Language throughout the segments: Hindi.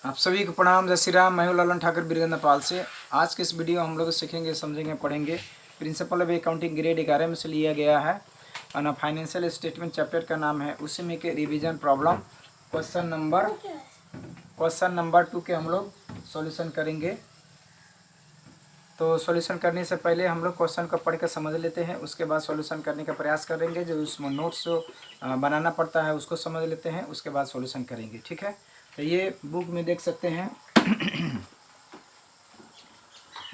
आप सभी को प्रणाम। जय श्री राम। मैं हूं ललन ठाकुर बीरगंज नेपाल से। आज के इस वीडियो हम लोग सीखेंगे, समझेंगे, पढ़ेंगे प्रिंसिपल ऑफ अकाउंटिंग ग्रेड 11 में से लिया गया है और फाइनेंशियल स्टेटमेंट चैप्टर का नाम है, उसी में के रिवीजन प्रॉब्लम क्वेश्चन नंबर 2 के हम लोग सॉल्यूशन करेंगे। तो सॉल्यूशन करने से पहले हम लोग क्वेश्चन को पढ़ कर समझ लेते हैं, उसके बाद सॉल्यूशन करने का प्रयास करेंगे। जो उसमें नोट्स जो बनाना पड़ता है उसको समझ लेते हैं, उसके बाद सॉल्यूशन करेंगे। ठीक है, तो ये बुक में देख सकते हैं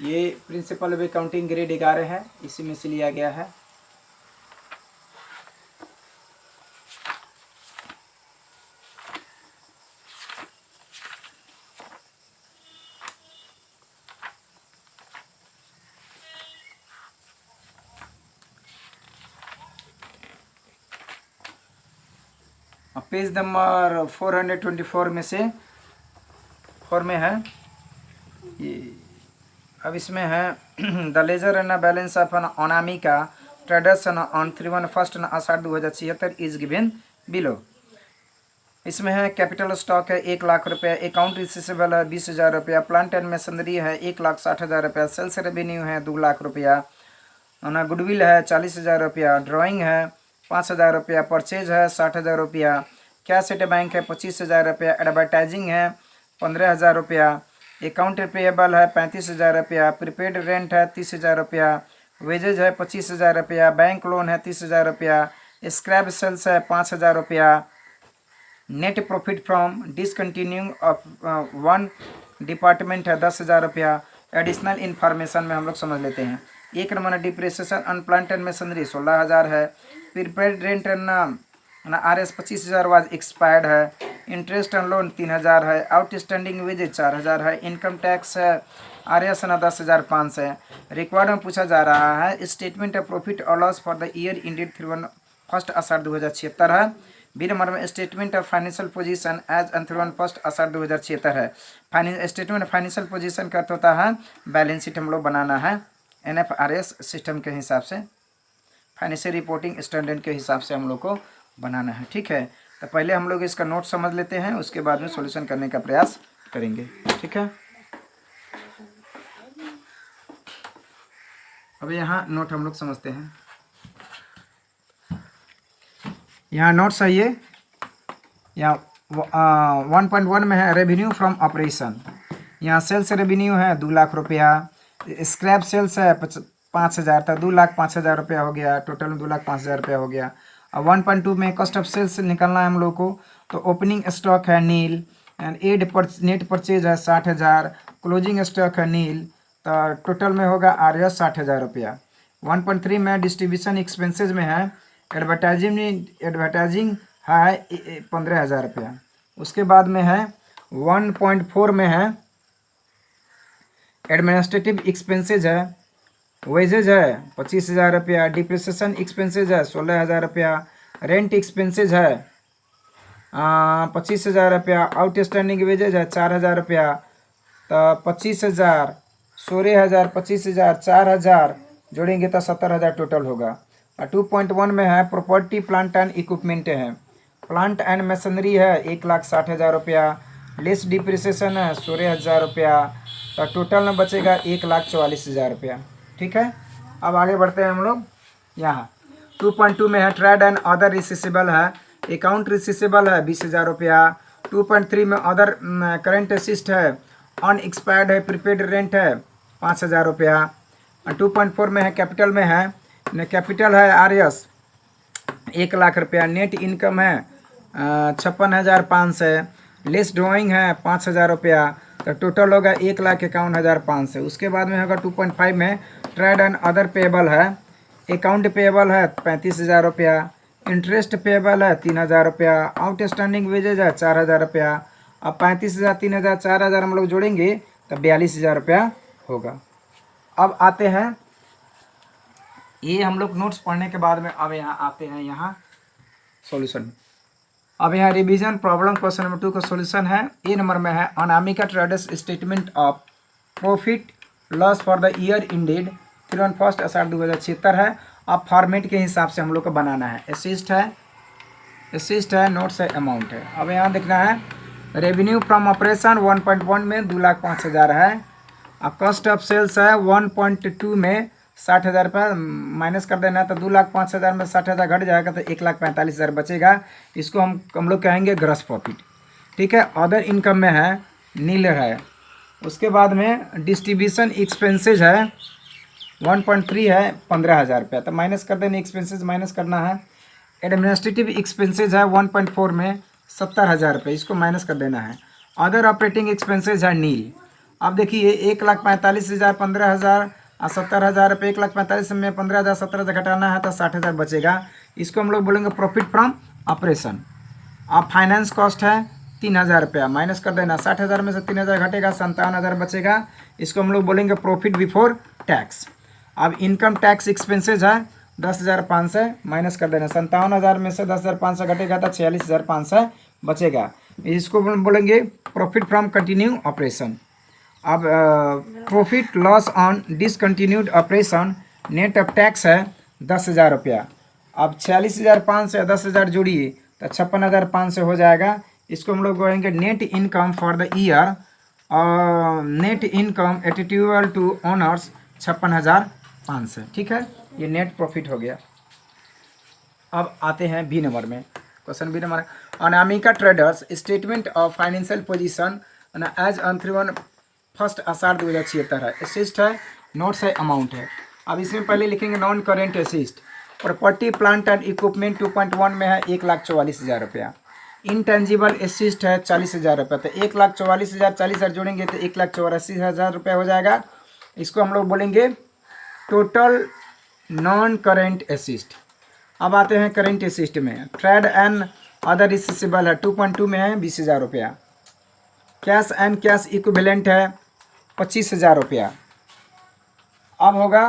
ये प्रिंसिपल ऑफ अकाउंटिंग ग्रेड 11 है, इसी में से लिया गया है। पेज नंबर 424 में से 4 में है ये। अब इसमें है the ledger and balance of an Anamika traders on 31 Ashadh 2076 is given below. इसमें है कैपिटल स्टॉक है 1 लाख रुपया, अकाउंट रिसीवेबल है 20,000 रुपया, प्लांट एंड मशीनरी है 1,60,000 रुपया, सेल्स रेवेन्यू है 2 लाख रुपया, गुडविल है 40,000 रुपया, ड्राइंग है 5,000 रुपया, परचेज है 60,000 रुपया, कैश एट बैंक है 25,000 रुपया, एडवर्टाइजिंग है 15,000 रुपया, अकाउंट पेएबल है 35,000 रुपया, प्रीपेड रेंट है 30,000 रुपया, वेजेज है 25,000 रुपया, बैंक लोन है 30,000 रुपया, स्क्रैप सेल्स है 5,000 रुपया, net profit from discontinuing of 1 department है 10,000 रुपया। एडिशनल इन्फॉर्मेशन में हम लोग समझ लेते हैं। 1 number depreciation unplanned and machinery 16,000 है, prepaid rent RS 25,000 was expired है, इंटरेस्ट एंड लोन 3,000 है, आउटस्टैंडिंग वेजेज 4,000 है, इनकम टैक्स है RS 10,500 है। रिक्वायर्ड में पूछा जा रहा है स्टेटमेंट ऑफ प्रॉफिट और loss for the year ended 31 Ashadh 2076 है। बी नंबर में statement of financial position as on 31 Ashadh 2076 है। स्टेटमेंट फाइनेंशियल पोजीशन का अर्थ होता है बैलेंस शीट हम लोग बनाना है NFRS सिस्टम के हिसाब से, फाइनेंशियल रिपोर्टिंग स्टैंडर्ड के हिसाब से हम लोग को बनाना है। ठीक है, तो पहले हम लोग इसका नोट समझ लेते हैं, उसके बाद में सॉल्यूशन करने का प्रयास करेंगे। ठीक है, अब यहाँ नोट हम लोग समझते हैं। यहाँ नोट्स है ये, यहाँ 1.1 में है रेवेन्यू फ्रॉम ऑपरेशन। यहाँ सेल्स रेवेन्यू है 2 लाख रुपया, स्क्रैप सेल्स है 5,000 था, 2,05,000 रुपया हो गया, टोटल में 2,05,000 रुपया हो गया। अब 1.2 में कॉस्ट ऑफ सेल्स निकलना है हम लोग को, तो ओपनिंग स्टॉक है नील एंड नेट परचेज है 60,000, क्लोजिंग स्टॉक है नील, तो टोटल में होगा RS 60,000 रुपया। 1.3 में डिस्ट्रीब्यूशन एक्सपेंसेज में है एडवर्टाइजिंग है 15,000 रुपया। उसके बाद में है 1.4 में है एडमिनिस्ट्रेटिव एक्सपेंसेज है, वेजेज है 25,000 रुपया, डिप्रिसिएशन एक्सपेंसेज है 16,000 रुपया, रेंट एक्सपेंसेज है 25,000 रुपया, आउटस्टैंडिंग वेजेज है 4,000 रुपया, तो 25,000 16,000 25,000 4,000 जोड़ेंगे तो 70,000 टोटल होगा। 2.1 में है प्रॉपर्टी प्लांट एंड इक्विपमेंट है, प्लांट एंड मशीनरी है 1,60,000 रुपया, लेस डिप्रिसिएशन है 16,000 रुपया, तो टोटल में बचेगा 1,44,000 रुपया। ठीक है, अब आगे बढ़ते हैं हम लोग। यहाँ 2.2 में है ट्रेड एंड अदर रिसीवेबल है, अकाउंट रिसीवेबल है 20,000 रुपया। 2.3 में अदर करेंट असिस्ट है, अनएक्सपायर्ड है, प्रीपेड रेंट है 5,000 रुपया। 2.4 में है कैपिटल में है, कैपिटल है RS 1 लाख रुपया, नेट इनकम है 56,500, लेस ड्राइंग है 5,000 रुपया, तो टोटल होगा 1,51,500। उसके बाद में होगा 2.5 में ट्रेड एंड अदर पेएबल है, अकाउंट पेएबल है 35,000 रुपया, इंटरेस्ट पेएबल है 3,000 रुपया, आउटस्टैंडिंग वेजेज है 4,000 रुपया। अब 35,000 3,000 4,000 हम लोग जोड़ेंगे तो 42,000 रुपया होगा। अब आते हैं, ये हम लोग नोट्स पढ़ने के बाद में अब यहाँ आते हैं यहाँ सॉल्यूशन। अब यहाँ रिवीजन प्रॉब्लम क्वेश्चन नंबर 2 का सॉल्यूशन है। ए नंबर में है Anamika traders statement of profit loss for the year ended 31 Ashadh 2076 है। अब फॉर्मेट के हिसाब से हम लोग को बनाना है। असिस्ट है, नोट्स है, अमाउंट है। अब यहाँ देखना है रेवेन्यू फ्रॉम ऑपरेशन 1.1 में 2,05,000 है। अब कॉस्ट ऑफ सेल्स है 1.2 में 60,000 रुपये माइनस कर देना है, तो 2,05,000 में 60,000 घट जाएगा तो 1,45,000 बचेगा। इसको हम लोग कहेंगे ग्रॉस प्रॉफिट। ठीक है। अदर इनकम में है नील है। उसके बाद में डिस्ट्रीब्यूशन एक्सपेंसेज है 1.3 है 15,000 रुपया, तो माइनस कर देना, एक्सपेंसेज माइनस करना है। एडमिनिस्ट्रेटिव एक्सपेंसेज है 1.4 में 70,000 रुपये, इसको माइनस कर देना है। अदर ऑपरेटिंग एक्सपेंसेज है नील। अब देखिए 1,45,000 15,000 और 70,000 रुपये, 1,45,000 में 15,000 17,000 घटाना है तो 60,000 बचेगा। इसको हम लोग बोलेंगे प्रॉफिट फ्रॉम ऑपरेशन। अब फाइनेंस कॉस्ट है 3,000 रुपया, माइनस कर देना, 60,000 में से 3,000 घटेगा 57,000 बचेगा। इसको हम लोग बोलेंगे प्रॉफिट बिफोर टैक्स। अब इनकम टैक्स एक्सपेंसेज है 10,500, माइनस कर देना, 57,000 में से 10,500 घटेगा तो 46,500 बचेगा। इसको बोलेंगे प्रॉफिट फ्रॉम कंटिन्यू ऑपरेशन। अब profit loss on discontinued operation net of tax है 10,000 रुपया। अब 46,500 या 10,000 जोड़िए तो 56,500 हो जाएगा। इसको हम लोग कहेंगे net income for the year, net income attributable to owners 56,500। ठीक है, ये नेट प्रॉफिट हो गया। अब आते हैं बी नंबर में, question B number, Anamika traders statement of financial position as on 31 Ashadh 2076 है। एसिस्ट है, नोट्स है, अमाउंट है। अब इसमें पहले लिखेंगे non current assist. Property plant and equipment 2.1 में है 1,44,000 रुपया। इनटेंजिबल एसिस्ट है 40,000 रुपये, तो 1,44,000 40,000 जोड़ेंगे तो 1,84,000 रुपये हो जाएगा। इसको हम लोग बोलेंगे टोटल नॉन करेंट एसिस्ट। अब आते हैं करेंट एसिस्ट में। ट्रेड एंड अदर रिसीवेबल है 2.2 में है 20,000 रुपया। कैश एंड कैश इक्विवेलेंट है 25,000 रुपया। अब होगा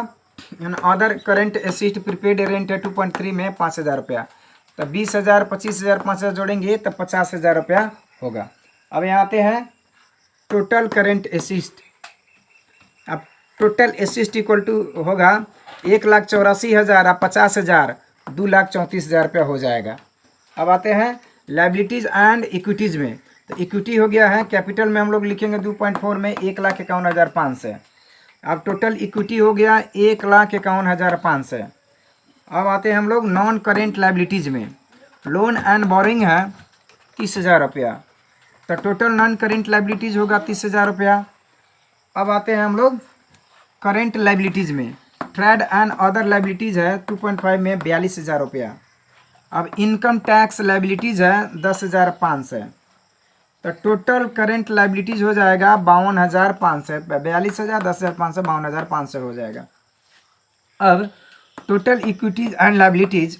other current assist prepaid rent है 2.3 में 5,000 रुपया, तो 20,000 25,000 5,000 जोड़ेंगे तो 50,000 रुपया होगा। अब यहाँ आते हैं टोटल करेंट एसिस्ट। अब टोटल एसिस्ट इक्वल टू होगा 1,84,000 और 50,000 2,34,000 रुपया हो जाएगा। अब आते हैं लाइबिलिटीज़ एंड इक्विटीज़ में। तो इक्विटी हो गया है, कैपिटल में हम लोग लिखेंगे 2.4 में 1,51,500। अब टोटल इक्विटी हो गया 1,51,500। अब आते हैं हम लोग नॉन करेंट लाइबिलिटीज़ में। लोन एंड बोरिंग है 30,000 रुपया, तो टोटल नॉन करेंट लाइबिलिटीज़ होगा 30,000 रुपया। अब आते हैं हम लोग करेंट लाइबिलिटीज़ में। ट्रेड एंड अदर लाइबिलिटीज़ है 2.5 में 42,000 रुपया। अब इनकम टैक्स लाइबिलिटीज़ है 10,500, तो टोटल करेंट लाइबिलिटीज़ हो जाएगा 52,500। 42,000 10,500 52,500 हो जाएगा। अब total equities and liabilities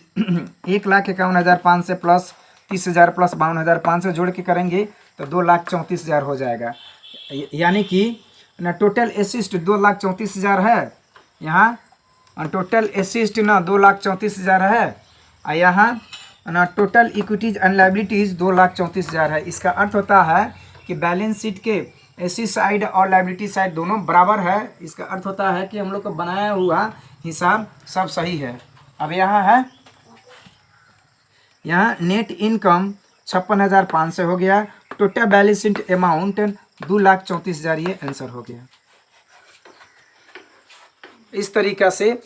1,51,500 plus 30,000 plus 52,500 जोड़ के करेंगे तो 2,34,000 हो जाएगा। यानी कि ना टोटल एसिस्ट 2,34,000 है यहाँ, टोटल एसिस्ट ना 2,34,000 है, और यहाँ ना टोटल इक्विटीज़ एंड लाइबिलिटीज़ 2,34,000 है। इसका अर्थ होता है कि बैलेंस शीट के एसिड साइड और लाइबिलिटी साइड दोनों बराबर है। इसका अर्थ होता है कि हम लोग का बनाया हुआ हिसाब सब सही है। अब यहाँ है, यहाँ नेट इनकम 56,500 हो गया। टोटल बैलेंस शीट अमाउंट 2,34,000, ये आंसर हो गया। इस तरीक़ा से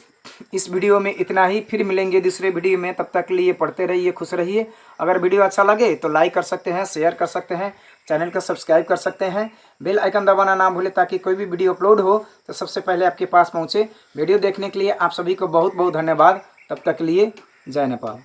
इस वीडियो में इतना ही। फिर मिलेंगे दूसरे वीडियो में, तब तक के लिए पढ़ते रहिए, खुश रहिए। अगर वीडियो अच्छा लगे तो लाइक कर सकते हैं, शेयर कर सकते हैं, चैनल को सब्सक्राइब कर सकते हैं, बेल आइकन दबाना ना भूलें ताकि कोई भी वीडियो अपलोड हो तो सबसे पहले आपके पास पहुंचे। वीडियो देखने के लिए आप सभी को बहुत बहुत धन्यवाद। तब तक के लिए जय नेपाल।